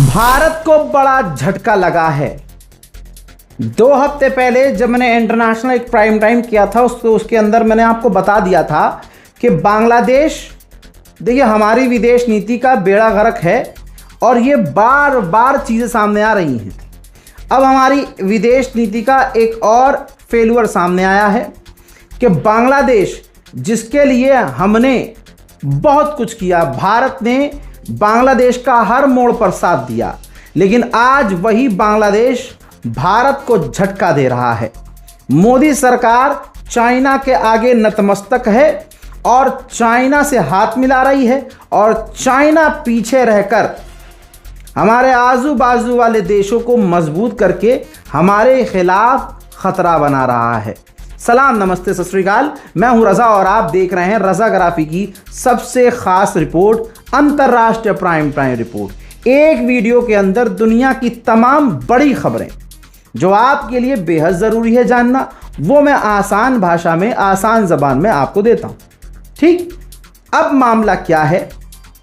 भारत को बड़ा झटका लगा है। 2 हफ्ते पहले जब मैंने इंटरनेशनल एक प्राइम टाइम किया था उसके अंदर मैंने आपको बता दिया था कि बांग्लादेश, देखिए हमारी विदेश नीति का बेड़ा गर्क है और ये बार बार चीज़ें सामने आ रही हैं। अब हमारी विदेश नीति का एक और फेल्यूर सामने आया है कि बांग्लादेश, जिसके लिए हमने बहुत कुछ किया, भारत ने बांग्लादेश का हर मोड़ पर साथ दिया, लेकिन आज वही बांग्लादेश भारत को झटका दे रहा है। मोदी सरकार चाइना के आगे नतमस्तक है और चाइना से हाथ मिला रही है और चाइना पीछे रहकर हमारे आजू बाजू वाले देशों को मजबूत करके हमारे खिलाफ खतरा बना रहा है। सलाम, नमस्ते, सत श्री अकाल। मैं हूं रजा और आप देख रहे हैं रजाग्राफी की सबसे खास रिपोर्ट, अंतरराष्ट्रीय प्राइम टाइम रिपोर्ट। एक वीडियो के अंदर दुनिया की तमाम बड़ी खबरें जो आपके लिए बेहद ज़रूरी है जानना, वो मैं आसान भाषा में, आसान ज़बान में आपको देता हूं। ठीक, अब मामला क्या है?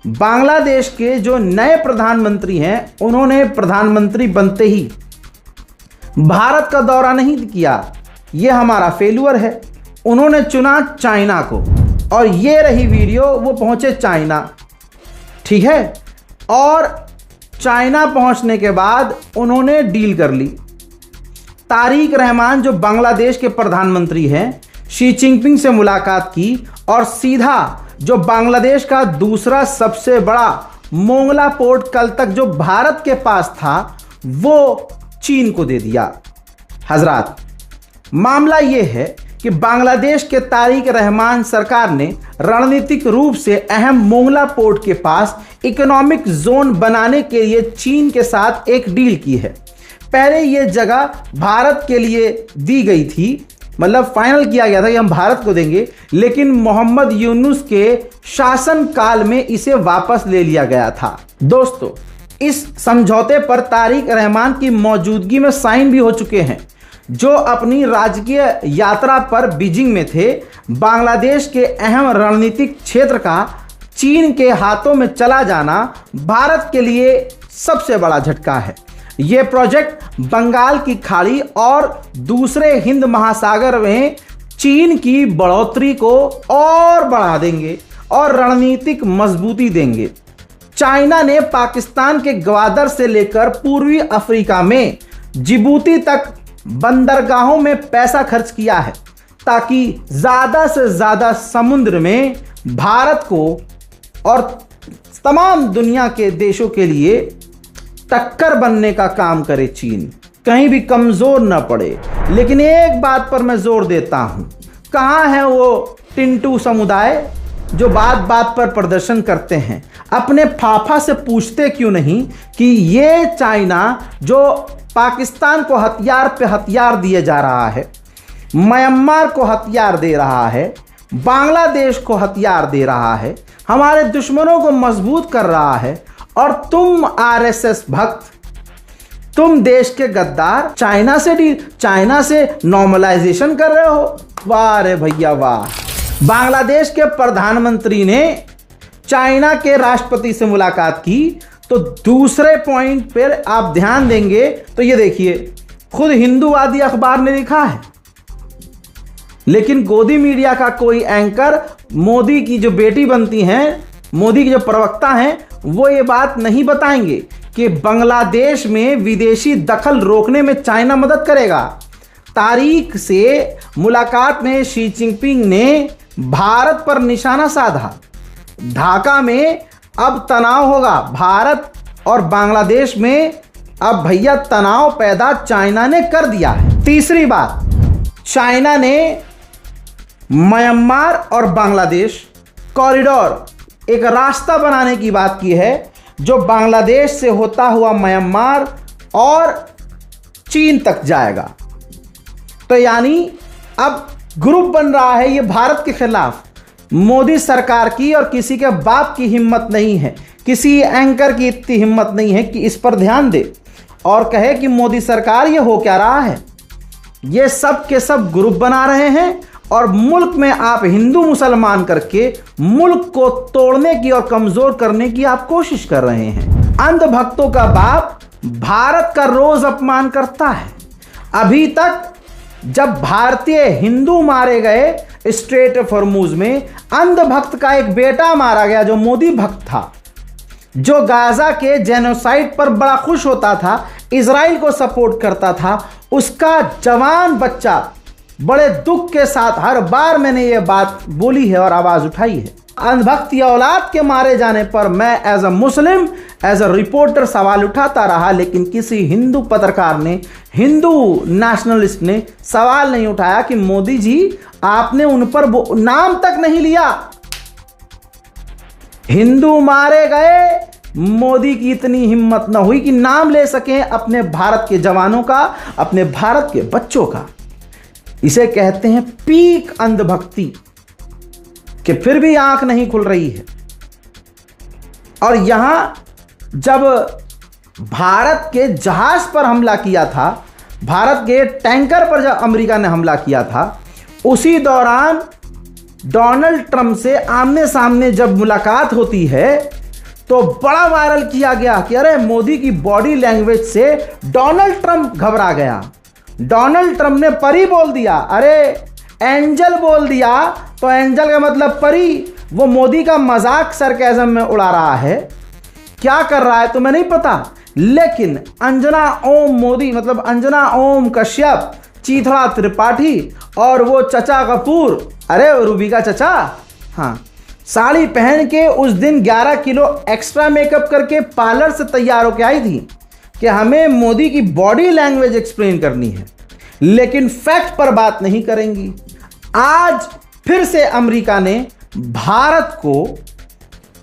बांग्लादेश के जो नए प्रधानमंत्री हैं, उन्होंने प्रधानमंत्री बनते ही भारत का दौरा नहीं किया, ये हमारा फेल्यूर है। उन्होंने चुना चाइना को और ये रही वीडियो, वो पहुंचे चाइना, ठीक है। और चाइना पहुंचने के बाद उन्होंने डील कर ली। तारिक रहमान जो बांग्लादेश के प्रधानमंत्री हैं, शी जिनपिंग से मुलाकात की और सीधा जो बांग्लादेश का दूसरा सबसे बड़ा मोंगला पोर्ट कल तक जो भारत के पास था, वो चीन को दे दिया। हजरात, मामला यह है कि बांग्लादेश के तारिक रहमान सरकार ने रणनीतिक रूप से अहम मोंगला पोर्ट के पास इकोनॉमिक जोन बनाने के लिए चीन के साथ एक डील की है। पहले यह जगह भारत के लिए दी गई थी, मतलब फाइनल किया गया था कि हम भारत को देंगे, लेकिन मोहम्मद यूनुस के शासन काल में इसे वापस ले लिया गया था। दोस्तों, इस समझौते पर तारिक रहमान की मौजूदगी में साइन भी हो चुके हैं। जो अपनी राजकीय यात्रा पर बीजिंग में थे, बांग्लादेश के अहम रणनीतिक क्षेत्र का चीन के हाथों में चला जाना भारत के लिए सबसे बड़ा झटका है। यह प्रोजेक्ट बंगाल की खाड़ी और दूसरे हिंद महासागर में चीन की बढ़ोतरी को और बढ़ा देंगे और रणनीतिक मजबूती देंगे। चाइना ने पाकिस्तान के ग्वादर से लेकर पूर्वी अफ्रीका में जिबूती तक बंदरगाहों में पैसा खर्च किया है ताकि ज्यादा से ज्यादा समुद्र में भारत को और तमाम दुनिया के देशों के लिए टक्कर बनने का काम करे। चीन कहीं भी कमजोर न पड़े। लेकिन एक बात पर मैं जोर देता हूं, कहां है वो टिंटू समुदाय जो बात बात पर प्रदर्शन करते हैं? अपने फाफा से पूछते क्यों नहीं कि ये चाइना जो पाकिस्तान को हथियार पे हथियार दिए जा रहा है, म्यांमार को हथियार दे रहा है, बांग्लादेश को हथियार दे रहा है, हमारे दुश्मनों को मजबूत कर रहा है, और तुम आरएसएस भक्त, तुम देश के गद्दार चाइना से नॉर्मलाइजेशन कर रहे हो। वाह रे भैया वाह। बांग्लादेश के प्रधानमंत्री ने चाइना के राष्ट्रपति से मुलाकात की, तो दूसरे पॉइंट पर आप ध्यान देंगे तो ये देखिए, खुद हिंदूवादी अखबार ने लिखा है, लेकिन गोदी मीडिया का कोई एंकर, मोदी की जो बेटी बनती हैं, मोदी के जो प्रवक्ता हैं, वो ये बात नहीं बताएंगे कि बांग्लादेश में विदेशी दखल रोकने में चाइना मदद करेगा। तारिक से मुलाकात में शी जिनपिंग ने भारत पर निशाना साधा। ढाका में अब तनाव होगा, भारत और बांग्लादेश में अब भैया तनाव पैदा चाइना ने कर दिया है। तीसरी बात, चाइना ने म्यांमार और बांग्लादेश कॉरिडोर, एक रास्ता बनाने की बात की है जो बांग्लादेश से होता हुआ म्यांमार और चीन तक जाएगा। तो यानी अब ग्रुप बन रहा है ये भारत के खिलाफ। मोदी सरकार की और किसी के बाप की हिम्मत नहीं है, किसी एंकर की इतनी हिम्मत नहीं है कि इस पर ध्यान दे और कहे कि मोदी सरकार ये हो क्या रहा है। ये सब के सब ग्रुप बना रहे हैं और मुल्क में आप हिंदू मुसलमान करके मुल्क को तोड़ने की और कमजोर करने की आप कोशिश कर रहे हैं। अंधभक्तों का बाप भारत का रोज अपमान करता है। अभी तक जब भारतीय हिंदू मारे गए स्ट्रेट ऑफ हॉर्मुज में, अंधभक्त का एक बेटा मारा गया जो मोदी भक्त था, जो गाजा के जेनोसाइड पर बड़ा खुश होता था, इजराइल को सपोर्ट करता था, उसका जवान बच्चा बड़े दुख के साथ, हर बार मैंने ये बात बोली है और आवाज उठाई है, अंधभक्त या औलाद के मारे जाने पर मैं as a Muslim, as a reporter सवाल उठाता रहा, लेकिन किसी हिंदू पत्रकार ने, हिंदू नेशनलिस्ट ने सवाल नहीं उठाया कि मोदी जी आपने उन पर नाम तक नहीं लिया। हिंदू मारे गए, मोदी की इतनी हिम्मत न हुई कि नाम ले सकें अपने भारत के जवानों का, अपने भारत के बच्चों का। इसे कहते हैं पीक अंधभक्ति, कि फिर भी आंख नहीं खुल रही है। और यहां जब भारत के जहाज पर हमला किया था, भारत के टैंकर पर जब अमेरिका ने हमला किया था, उसी दौरान डोनाल्ड ट्रंप से आमने सामने जब मुलाकात होती है तो बड़ा वायरल किया गया कि अरे मोदी की बॉडी लैंग्वेज से डोनाल्ड ट्रंप घबरा गया, डोनाल्ड ट्रंप ने परी बोल दिया, अरे एंजल बोल दिया, तो एंजल का मतलब परी। वो मोदी का मजाक सरकाज़म में उड़ा रहा है, क्या कर रहा है तुम्हें नहीं पता, लेकिन अंजना ओम मोदी, मतलब अंजना ओम कश्यप, चीथड़ा त्रिपाठी और वो चचा कपूर, अरे रूबी का चचा, हाँ, साड़ी पहन के उस दिन 11 किलो एक्स्ट्रा मेकअप करके पार्लर से तैयार होके आई थी कि हमें मोदी की बॉडी लैंग्वेज एक्सप्लेन करनी है, लेकिन फैक्ट पर बात नहीं करेंगी। आज फिर से अमेरिका ने भारत को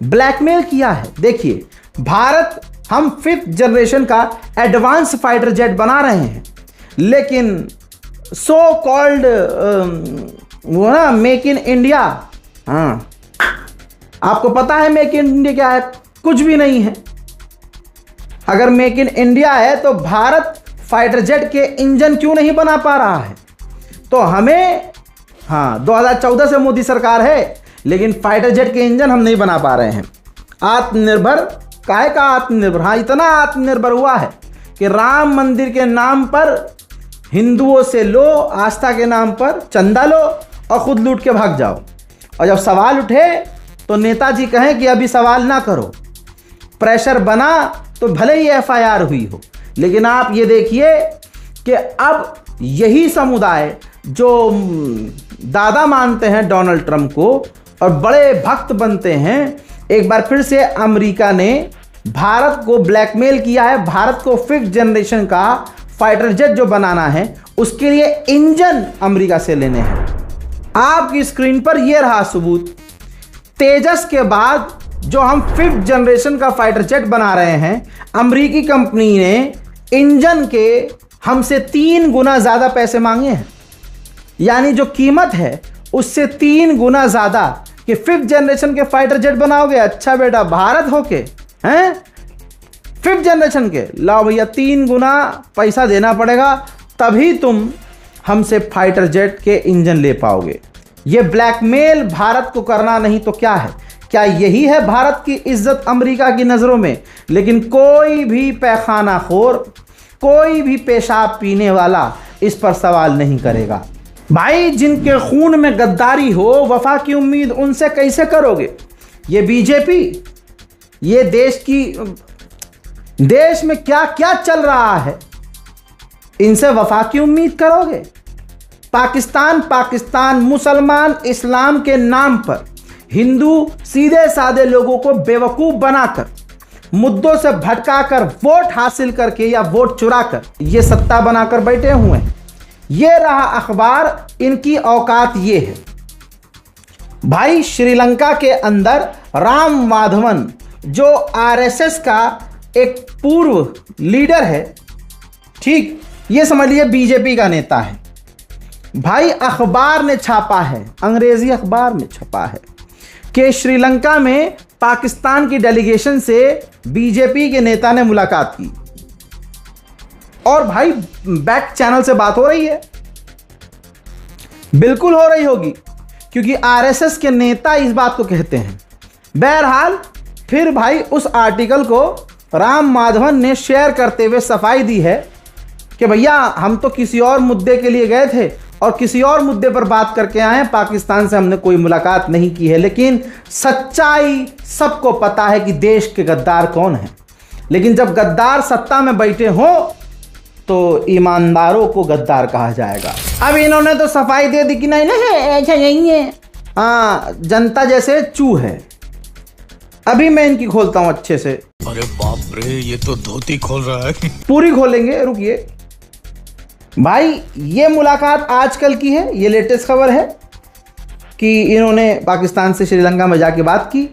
ब्लैकमेल किया है। देखिए, भारत, हम 5th जनरेशन का एडवांस फाइटर जेट बना रहे हैं, लेकिन सो कॉल्ड वो ना मेक इन इंडिया, हाँ, आपको पता है मेक इन इंडिया क्या है? कुछ भी नहीं है। अगर मेक इन इंडिया है तो भारत फाइटर जेट के इंजन क्यों नहीं बना पा रहा है? तो हमें, हाँ, 2014 से मोदी सरकार है, लेकिन फाइटर जेट के इंजन हम नहीं बना पा रहे हैं। आत्मनिर्भर, काहे का आत्मनिर्भर? हाँ, इतना आत्मनिर्भर हुआ है कि राम मंदिर के नाम पर हिंदुओं से लो, आस्था के नाम पर चंदा लो और खुद लूट के भाग जाओ। और जब सवाल उठे तो नेताजी कहें कि अभी सवाल ना करो, प्रेशर बना तो भले ही FIR हुई हो। लेकिन आप ये देखिए कि अब यही समुदाय जो दादा मानते हैं डोनाल्ड ट्रंप को और बड़े भक्त बनते हैं, एक बार फिर से अमेरिका ने भारत को ब्लैकमेल किया है। भारत को 5th जनरेशन का फाइटर जेट जो बनाना है, उसके लिए इंजन अमेरिका से लेने हैं। आपकी स्क्रीन पर यह रहा सबूत। तेजस के बाद जो हम 5th जनरेशन का फाइटर जेट बना रहे हैं, अमेरिकी कंपनी ने इंजन के हमसे 3 गुना ज्यादा पैसे मांगे हैं। यानी जो कीमत है उससे 3 गुना ज्यादा कि 5th जनरेशन के फाइटर जेट बनाओगे। अच्छा बेटा, भारत होके हैं 5th जनरेशन के, लाओ भैया 3 गुना पैसा देना पड़ेगा, तभी तुम हमसे फाइटर जेट के इंजन ले पाओगे। ये ब्लैकमेल भारत को करना नहीं तो क्या है? क्या यही है भारत की इज्जत अमेरिका की नज़रों में? लेकिन कोई भी पैखाना खोर, कोई भी पेशाब पीने वाला इस पर सवाल नहीं करेगा। भाई, जिनके खून में गद्दारी हो, वफा की उम्मीद उनसे कैसे करोगे? ये बीजेपी, ये देश में क्या क्या चल रहा है, इनसे वफा की उम्मीद करोगे? पाकिस्तान मुसलमान इस्लाम के नाम पर हिंदू सीधे साधे लोगों को बेवकूफ बनाकर, मुद्दों से भटकाकर, वोट हासिल करके या वोट चुराकर ये सत्ता बनाकर बैठे हुए हैं। ये रहा अखबार, इनकी औकात ये है। भाई, श्रीलंका के अंदर राम माधवन जो RSS का एक पूर्व लीडर है, ठीक, ये समझ लीजिए बीजेपी का नेता है। भाई, अखबार ने छापा है, अंग्रेजी अखबार में छपा है कि श्रीलंका में पाकिस्तान की डेलीगेशन से बीजेपी के नेता ने मुलाकात की। और भाई, बैक चैनल से बात हो रही है, बिल्कुल हो रही होगी, क्योंकि RSS के नेता इस बात को कहते हैं। बहरहाल, फिर भाई उस आर्टिकल को राम माधवन ने शेयर करते हुए सफाई दी है कि भैया हम तो किसी और मुद्दे के लिए गए थे और किसी और मुद्दे पर बात करके आए हैं, पाकिस्तान से हमने कोई मुलाकात नहीं की है। लेकिन सच्चाई सबको पता है कि देश के गद्दार कौन है। लेकिन जब गद्दार सत्ता में बैठे हों तो ईमानदारों को गद्दार कहा जाएगा। अब इन्होंने तो सफाई दे दी कि नहीं नहीं ऐसा नहीं है, हाँ जनता जैसे चू है। अभी मैं इनकी खोलता हूं अच्छे से। अरे बाप रे, ये तो धोती खोल रहा है। पूरी खोलेंगे, रुकिए भाई। ये मुलाकात आजकल की है, ये लेटेस्ट खबर है कि इन्होंने पाकिस्तान से श्रीलंका में जाके बात की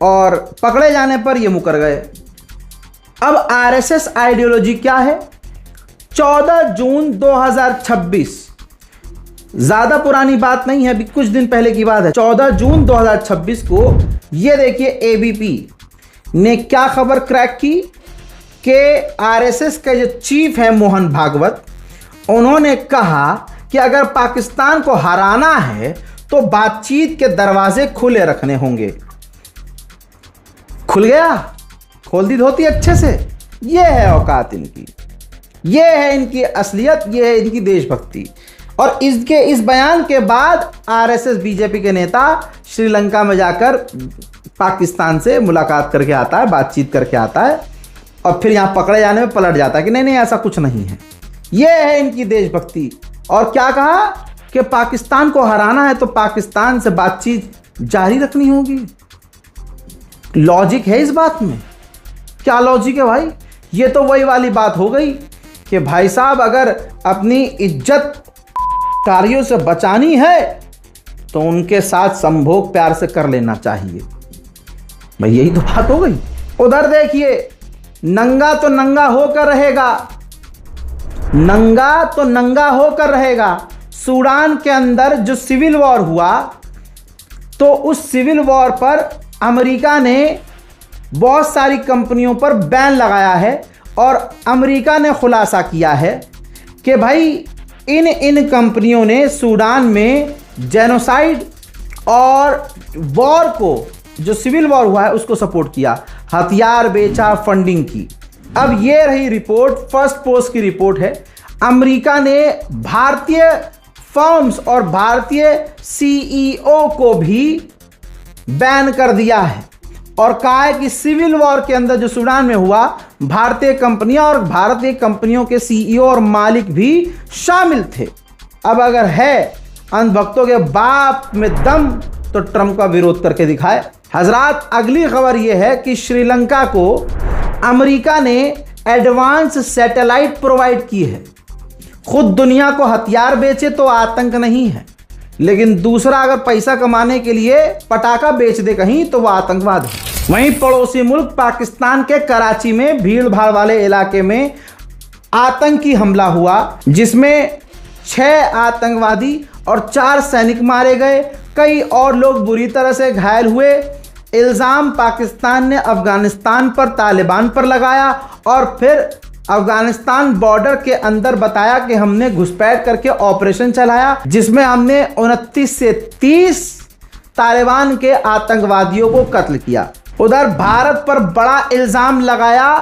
और पकड़े जाने पर ये मुकर गए। अब आरएसएस आइडियोलॉजी क्या है? 14 जून 2026, ज़्यादा पुरानी बात नहीं है, अभी कुछ दिन पहले की बात है। 14 जून 2026 को ये देखिए एबीपी ने क्या खबर क्रैक की कि आरएसएस के जो चीफ है मोहन भागवत, उन्होंने कहा कि अगर पाकिस्तान को हराना है तो बातचीत के दरवाजे खुले रखने होंगे। खुल गया, खोल दी धोती अच्छे से। ये है औकात इनकी, ये है इनकी असलियत, ये है इनकी देशभक्ति। और इसके इस बयान के बाद आरएसएस बीजेपी के नेता श्रीलंका में जाकर पाकिस्तान से मुलाकात करके आता है, बातचीत करके आता है और फिर यहाँ पकड़े जाने में पलट जाता है कि नहीं नहीं ऐसा कुछ नहीं है। ये है इनकी देशभक्ति। और क्या कहा कि पाकिस्तान को हराना है तो पाकिस्तान से बातचीत जारी रखनी होगी। लॉजिक है इस बात में? क्या लॉजिक है भाई? ये तो वही वाली बात हो गई कि भाई साहब अगर अपनी इज्जत कार्यों से बचानी है तो उनके साथ संभोग प्यार से कर लेना चाहिए। भाई यही तो बात हो गई। उधर देखिए, नंगा तो नंगा होकर रहेगा, नंगा तो नंगा होकर रहेगा। सूडान के अंदर जो सिविल वॉर हुआ तो उस सिविल वॉर पर अमेरिका ने बहुत सारी कंपनियों पर बैन लगाया है और अमेरिका ने खुलासा किया है कि भाई इन कंपनियों ने सूडान में जेनोसाइड और वॉर को, जो सिविल वॉर हुआ है उसको सपोर्ट किया, हथियार बेचा, फंडिंग की। अब ये रही रिपोर्ट, फर्स्ट पोस्ट की रिपोर्ट है। अमेरिका ने भारतीय फर्म्स और भारतीय सीईओ को भी बैन कर दिया है और कहा है कि सिविल वॉर के अंदर जो सूडान में हुआ, भारतीय कंपनियां और भारतीय कंपनियों के सीईओ और मालिक भी शामिल थे। अब अगर है अंधभक्तों के बाप में दम तो ट्रंप का विरोध करके दिखाए। हजरात, अगली खबर यह है कि श्रीलंका को अमेरिका ने एडवांस सैटेलाइट प्रोवाइड की है। खुद दुनिया को हथियार बेचे तो आतंक नहीं है, लेकिन दूसरा अगर पैसा कमाने के लिए पटाखा बेच दे कहीं तो वह आतंकवाद है। वहीं पड़ोसी मुल्क पाकिस्तान के कराची में भीड़ भाड़ वाले इलाके में आतंकी हमला हुआ, जिसमें 6 आतंकवादी और 4 सैनिक मारे गए, कई और लोग बुरी तरह से घायल हुए। इल्ज़ाम पाकिस्तान ने अफगानिस्तान पर, तालिबान पर लगाया और फिर अफगानिस्तान बॉर्डर के अंदर बताया कि हमने घुसपैठ करके ऑपरेशन चलाया, जिसमें हमने 29 से 30 तालिबान के आतंकवादियों को कत्ल किया। उधर भारत पर बड़ा इल्ज़ाम लगाया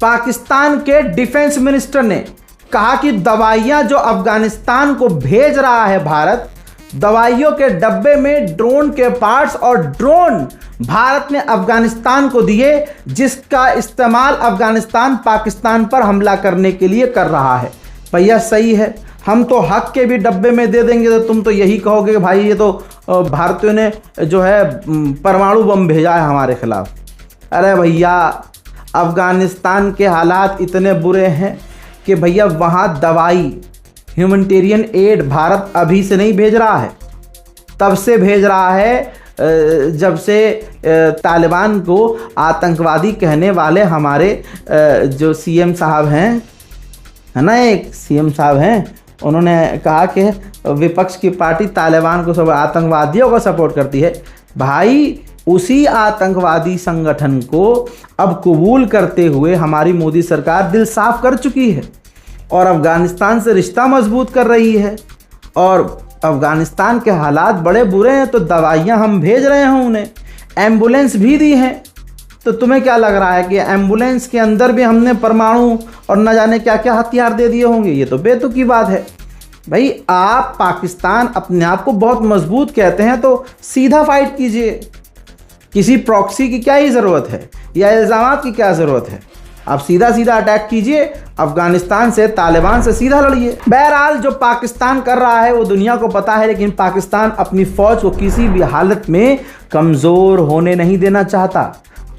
पाकिस्तान के डिफेंस मिनिस्टर ने। कहा कि दवाइयां जो अफगानिस्तान को भेज रहा है भारत, दवाइयों के डब्बे में ड्रोन के पार्ट्स और ड्रोन भारत ने अफगानिस्तान को दिए, जिसका इस्तेमाल अफगानिस्तान पाकिस्तान पर हमला करने के लिए कर रहा है। भैया सही है, हम तो हक के भी डब्बे में दे देंगे तो तुम तो यही कहोगे कि भाई ये तो भारतीयों ने जो है परमाणु बम भेजा है हमारे खिलाफ। अरे भैया, अफगानिस्तान के हालात इतने बुरे हैं कि भैया वहाँ दवाई, ह्यूमैनिटेरियन एड भारत अभी से नहीं भेज रहा है, तब से भेज रहा है जब से तालिबान को आतंकवादी कहने वाले हमारे जो सीएम साहब हैं, है ना, एक सीएम साहब हैं, उन्होंने कहा कि विपक्ष की पार्टी तालिबान को, सब आतंकवादियों को सपोर्ट करती है। भाई उसी आतंकवादी संगठन को अब कबूल करते हुए हमारी मोदी सरकार दिल साफ कर चुकी है और अफ़गानिस्तान से रिश्ता मजबूत कर रही है। और अफ़गानिस्तान के हालात बड़े बुरे हैं तो दवाइयां हम भेज रहे हैं, उन्हें एम्बुलेंस भी दी हैं। तो तुम्हें क्या लग रहा है कि एम्बुलेंस के अंदर भी हमने परमाणु और न जाने क्या क्या हथियार दे दिए होंगे? ये तो बेतुकी बात है भाई। आप पाकिस्तान अपने आप को बहुत मजबूत कहते हैं तो सीधा फाइट कीजिए, किसी प्रॉक्सी की क्या ही ज़रूरत है या इल्ज़ामात की क्या ज़रूरत है? आप सीधा सीधा अटैक कीजिए, अफगानिस्तान से, तालिबान से सीधा लड़िए। बहरहाल जो पाकिस्तान कर रहा है वो दुनिया को पता है, लेकिन पाकिस्तान अपनी फ़ौज को किसी भी हालत में कमज़ोर होने नहीं देना चाहता।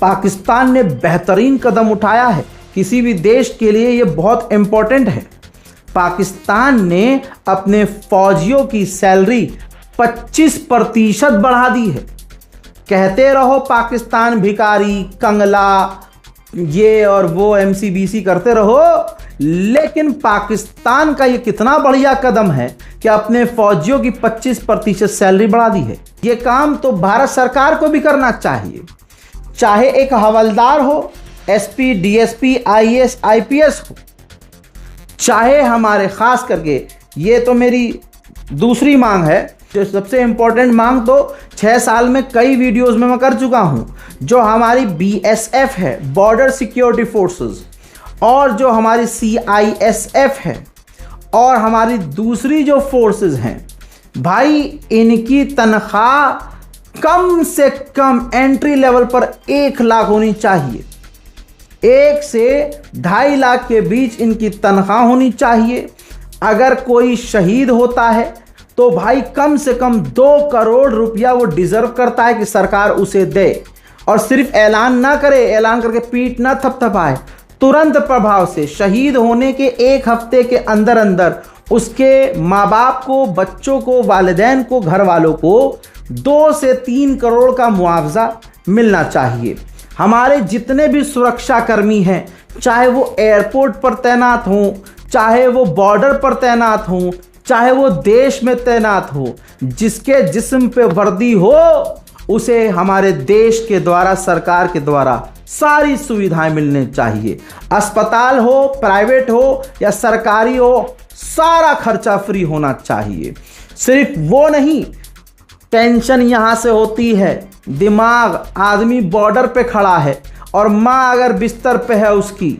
पाकिस्तान ने बेहतरीन कदम उठाया है, किसी भी देश के लिए ये बहुत इम्पोर्टेंट है। पाकिस्तान ने अपने फौजियों की सैलरी 25% बढ़ा दी है। कहते रहो पाकिस्तान भिखारी, कंगला, ये और वो MCBC करते रहो, लेकिन पाकिस्तान का ये कितना बढ़िया कदम है कि अपने फौजियों की 25% सैलरी बढ़ा दी है। ये काम तो भारत सरकार को भी करना चाहिए, चाहे एक हवलदार हो, SP, DSP, IAS, IPS हो, चाहे हमारे खास करके, ये तो मेरी दूसरी मांग है। जो सबसे इंपॉर्टेंट मांग तो 6 साल में कई वीडियोस में मैं कर चुका हूं, जो हमारी BSF है, बॉर्डर सिक्योरिटी फोर्सेस, और जो हमारी CISF है, और हमारी दूसरी जो फोर्सेस हैं भाई, इनकी तनख्वाह कम से कम एंट्री लेवल पर 1 लाख होनी चाहिए। 1 से 2.5 लाख के बीच इनकी तनख्वाह होनी चाहिए। अगर कोई शहीद होता है तो भाई कम से कम 2 करोड़ रुपया वो डिजर्व करता है कि सरकार उसे दे, और सिर्फ ऐलान ना करे, ऐलान करके पीठ ना थपथपाए, तुरंत प्रभाव से शहीद होने के 1 हफ्ते के अंदर अंदर उसके माँ बाप को, बच्चों को, वालिदैन को, घर वालों को 2 से 3 करोड़ का मुआवजा मिलना चाहिए। हमारे जितने भी सुरक्षा कर्मी हैं, चाहे वो एयरपोर्ट पर तैनात हों, चाहे वो बॉर्डर पर तैनात हों, चाहे वो देश में तैनात हो, जिसके जिस्म पे वर्दी हो, उसे हमारे देश के द्वारा, सरकार के द्वारा सारी सुविधाएं मिलनी चाहिए। अस्पताल हो, प्राइवेट हो या सरकारी हो, सारा खर्चा फ्री होना चाहिए। सिर्फ वो नहीं, टेंशन यहां से होती है, दिमाग, आदमी बॉर्डर पे खड़ा है और माँ अगर बिस्तर पे है उसकी,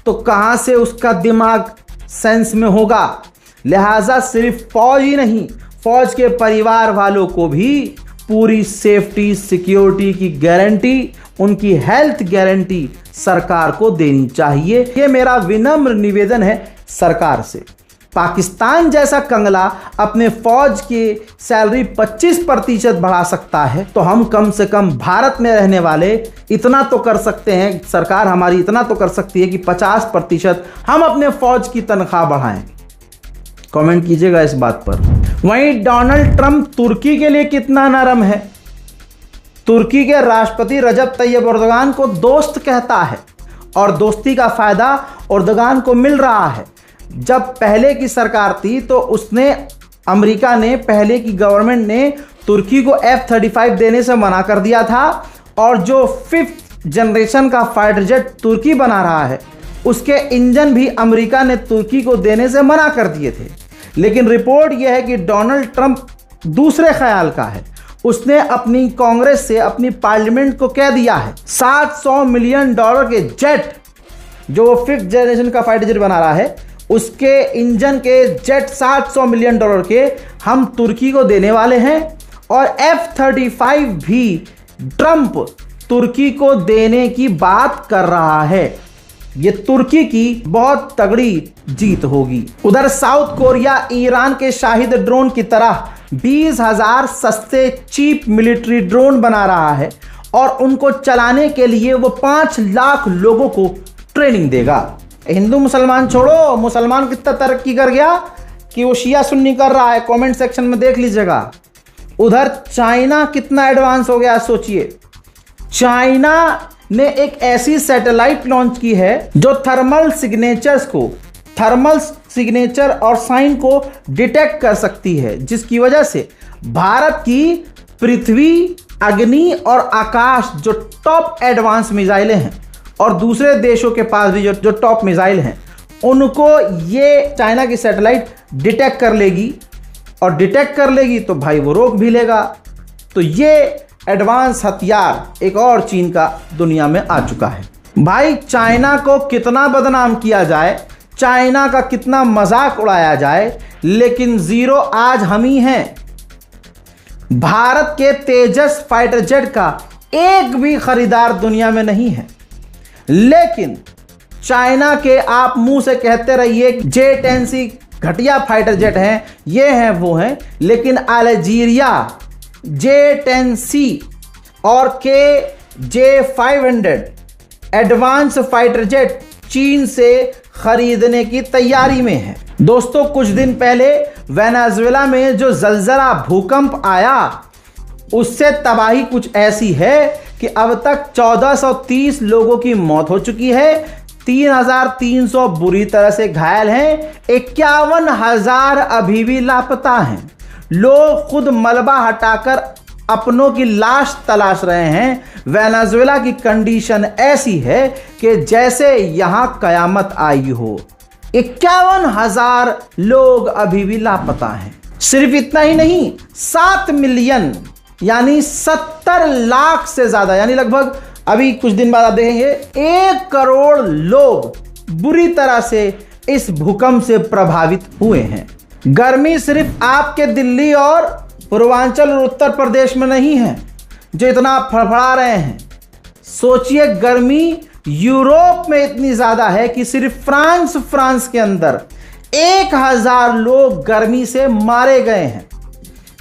तो कहां से उसका दिमाग सेंस में होगा। लिहाजा सिर्फ फौज ही नहीं, फौज के परिवार वालों को भी पूरी सेफ्टी, सिक्योरिटी की गारंटी, उनकी हेल्थ गारंटी सरकार को देनी चाहिए। ये मेरा विनम्र निवेदन है सरकार से। पाकिस्तान जैसा कंगला अपने फौज की सैलरी 25% बढ़ा सकता है, तो हम कम से कम भारत में रहने वाले इतना तो कर सकते हैं, सरकार हमारी इतना तो कर सकती है कि 50% हम अपने फौज की तनख्वाह बढ़ाएं। कमेंट कीजिएगा इस बात पर। वहीं डोनाल्ड ट्रंप तुर्की के लिए कितना नरम है। तुर्की के राष्ट्रपति रजब तैयब एर्दोगान को दोस्त कहता है और दोस्ती का फायदा एर्दोगान को मिल रहा है। जब पहले की सरकार थी तो उसने, अमेरिका ने, पहले की गवर्नमेंट ने तुर्की को F-35 देने से मना कर दिया था, और जो 5th जनरेशन का फाइटर जेट तुर्की बना रहा है उसके इंजन भी अमेरिका ने तुर्की को देने से मना कर दिए थे। लेकिन रिपोर्ट यह है कि डोनाल्ड ट्रंप दूसरे ख्याल का है। उसने अपनी कांग्रेस से, अपनी पार्लियामेंट को कह दिया है $700 मिलियन के जेट, जो 5th जनरेशन का फाइटर जेट बना रहा है, उसके इंजन के जेट $700 मिलियन के हम तुर्की को देने वाले हैं, और F-35 भी ट्रंप तुर्की को देने की बात कर रहा है। ये तुर्की की बहुत तगड़ी जीत होगी। उधर साउथ कोरिया ईरान के शाहिद ड्रोन की तरह 20,000 सस्ते चीप मिलिट्री ड्रोन बना रहा है, और उनको चलाने के लिए वो 5 लाख लोगों को ट्रेनिंग देगा। हिंदू मुसलमान छोड़ो, मुसलमान कितना तरक्की कर गया कि वो शिया सुन्नी कर रहा है, कमेंट सेक्शन में देख लीजिएगा। उधर चाइना कितना एडवांस हो गया सोचिए। चाइना ने एक ऐसी सैटेलाइट लॉन्च की है जो थर्मल सिग्नेचर और साइन को डिटेक्ट कर सकती है, जिसकी वजह से भारत की पृथ्वी, अग्नि और आकाश जो टॉप एडवांस मिसाइलें हैं, और दूसरे देशों के पास भी जो टॉप मिसाइल हैं, उनको ये चाइना की सैटेलाइट डिटेक्ट कर लेगी, और डिटेक्ट कर लेगी तो भाई वो रोक भी लेगा। तो ये एडवांस हथियार एक और चीन का दुनिया में आ चुका है। भाई चाइना को कितना बदनाम किया जाए, चाइना का कितना मजाक उड़ाया जाए, लेकिन जीरो आज हम ही हैं। भारत के तेजस फाइटर जेट का एक भी खरीदार दुनिया में नहीं है, लेकिन चाइना के आप मुंह से कहते रहिए J-10C घटिया फाइटर जेट हैं, ये हैं वो हैं, लेकिन अल्जीरिया J-10C और KJ-500 एडवांस फाइटर जेट चीन से खरीदने की तैयारी में है। दोस्तों कुछ दिन पहले वेनेजुएला में जो जलजला भूकंप आया, उससे तबाही कुछ ऐसी है कि अब तक 1430 लोगों की मौत हो चुकी है, 3300 बुरी तरह से घायल हैं, 51,000 अभी भी लापता हैं। लोग खुद मलबा हटाकर अपनों की लाश तलाश रहे हैं। वेनेजुएला की कंडीशन ऐसी है कि जैसे यहां कयामत आई हो। 51,000 लोग अभी भी लापता हैं। सिर्फ इतना ही नहीं, 7 मिलियन यानी 70 लाख से ज्यादा, यानी लगभग अभी कुछ दिन बाद आप देखेंगे 1 करोड़ लोग बुरी तरह से इस भूकंप से प्रभावित हुए हैं। गर्मी सिर्फ आपके दिल्ली और पूर्वांचल और उत्तर प्रदेश में नहीं है जो इतना फड़फड़ा रहे हैं। सोचिए गर्मी यूरोप में इतनी ज्यादा है कि सिर्फ फ्रांस के अंदर 1000 लोग गर्मी से मारे गए हैं।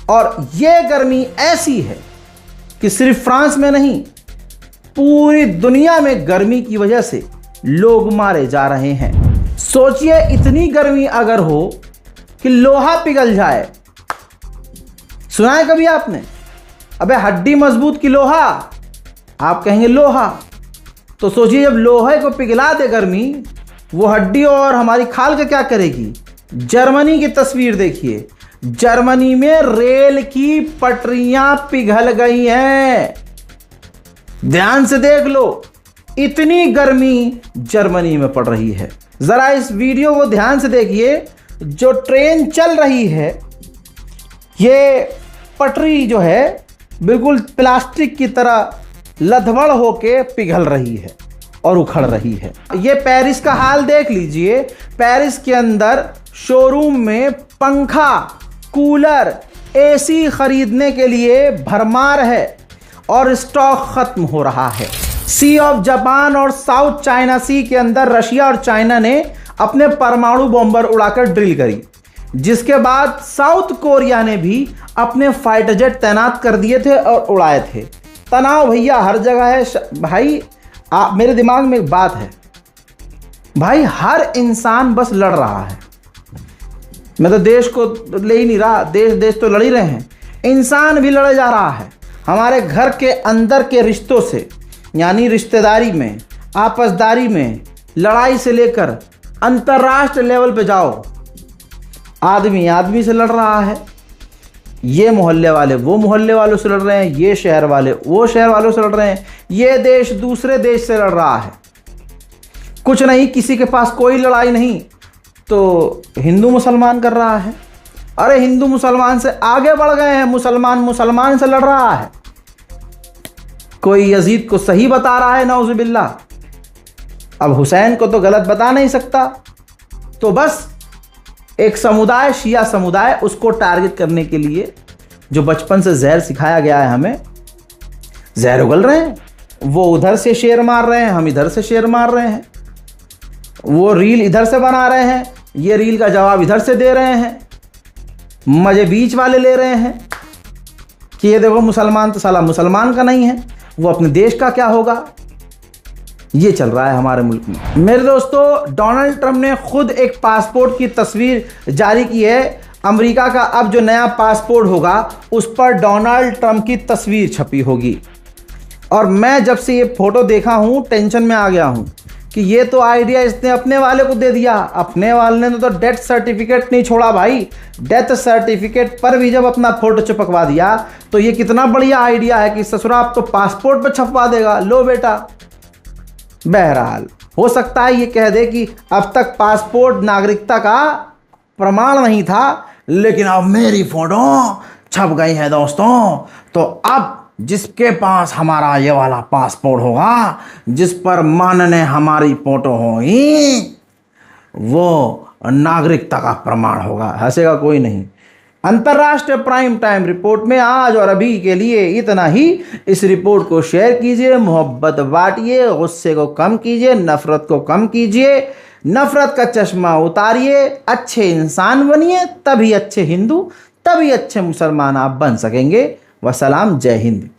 और यह गर्मी ऐसी है कि सिर्फ फ्रांस में नहीं, पूरी दुनिया में गर्मी की वजह से लोग मारे जा रहे हैं। सोचिए इतनी गर्मी अगर हो कि लोहा पिघल जाए। सुना है कभी आपने? अबे हड्डी मजबूत की लोहा, आप कहेंगे लोहा, तो सोचिए जब लोहे को पिघला दे गर्मी, वो हड्डी और हमारी खाल का क्या करेगी। जर्मनी की तस्वीर देखिए, जर्मनी में रेल की पटरियां पिघल गई हैं। ध्यान से देख लो, इतनी गर्मी जर्मनी में पड़ रही है। जरा इस वीडियो को ध्यान से देखिए। जो ट्रेन चल रही है, ये पटरी जो है बिल्कुल प्लास्टिक की तरह लथबड़ होके पिघल रही है और उखड़ रही है। ये पेरिस का हाल देख लीजिए। पेरिस के अंदर शोरूम में पंखा, कूलर, एसी खरीदने के लिए भरमार है और स्टॉक खत्म हो रहा है। सी ऑफ जापान और साउथ चाइना सी के अंदर रशिया और चाइना ने अपने परमाणु बॉम्बर उड़ाकर ड्रिल करी, जिसके बाद साउथ कोरिया ने भी अपने फाइटर जेट तैनात कर दिए थे और उड़ाए थे। तनाव भैया हर जगह है भाई। मेरे दिमाग में एक बात है भाई, हर इंसान बस लड़ रहा है। मैं तो देश को ले ही नहीं रहा, देश तो लड़ ही रहे हैं, इंसान भी लड़े जा रहा है। हमारे घर के अंदर के रिश्तों से, यानी रिश्तेदारी में, आपसदारी में, लड़ाई से लेकर अंतर्राष्ट्रीय लेवल पे जाओ, आदमी आदमी से लड़ रहा है। ये मोहल्ले वाले वो मोहल्ले वालों से लड़ रहे हैं, ये शहर वाले वो शहर वालों से लड़ रहे हैं, ये देश दूसरे देश से लड़ रहा है। कुछ नहीं, किसी के पास कोई लड़ाई नहीं तो हिंदू मुसलमान कर रहा है। अरे हिंदू मुसलमान से आगे बढ़ गए हैं, मुसलमान से लड़ रहा है। कोई यजीद को सही बता रहा है, नौजुबिल्लाह। अब हुसैन को तो गलत बता नहीं सकता, तो बस एक समुदाय, शिया समुदाय, उसको टारगेट करने के लिए जो बचपन से जहर सिखाया गया है हमें, जहर उगल रहे हैं। वो उधर से शेर मार रहे हैं, हम इधर से शेर मार रहे हैं। वो रील इधर से बना रहे हैं, ये रील का जवाब इधर से दे रहे हैं। मजे बीच वाले ले रहे हैं कि ये देखो मुसलमान तो साला मुसलमान का नहीं है, वो अपने देश का क्या होगा। ये चल रहा है हमारे मुल्क में। मेरे दोस्तों, डोनाल्ड ट्रंप ने खुद एक पासपोर्ट की तस्वीर जारी की है। अमेरिका का अब जो नया पासपोर्ट होगा उस पर डोनाल्ड ट्रंप की तस्वीर छपी होगी। और मैं जब से ये फोटो देखा हूँ टेंशन में आ गया हूँ कि ये तो आइडिया इसने अपने वाले को दे दिया। अपने वाले ने तो डेथ सर्टिफिकेट नहीं छोड़ा भाई, डेथ सर्टिफिकेट पर भी जब अपना फोटो चिपकवा दिया तो ये कितना बढ़िया आइडिया है कि ससुरा आप तो पासपोर्ट पर छपवा देगा, लो बेटा। बहरहाल हो सकता है ये कह दे कि अब तक पासपोर्ट नागरिकता का प्रमाण नहीं था, लेकिन अब मेरी फोटो छप गई है दोस्तों, तो अब जिसके पास हमारा ये वाला पासपोर्ट होगा, जिस पर मान ने हमारी फोटो होगी, वो नागरिकता का प्रमाण होगा। हंसेगा कोई नहीं। अंतर्राष्ट्रीय प्राइम टाइम रिपोर्ट में आज और अभी के लिए इतना ही। इस रिपोर्ट को शेयर कीजिए, मोहब्बत बांटिए, गुस्से को कम कीजिए, नफरत को कम कीजिए, नफरत का चश्मा उतारिए, अच्छे इंसान बनिए, तभी अच्छे हिंदू, तभी अच्छे मुसलमान आप बन सकेंगे। वसलाम, जय हिंद।